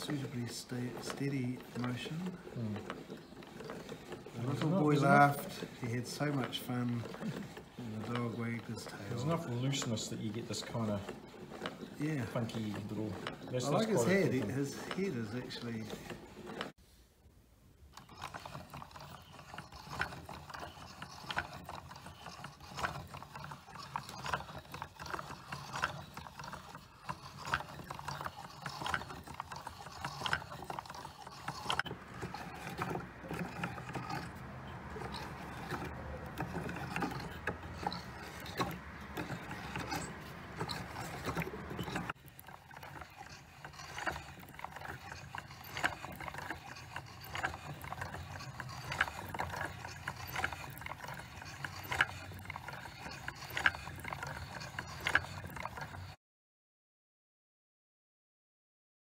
suitably steady motion. The little enough, boy there's laughed. He had so much fun. And the dog wagged his tail. There's enough looseness that you get this kind of Yeah. funky little. I like his head. His head is actually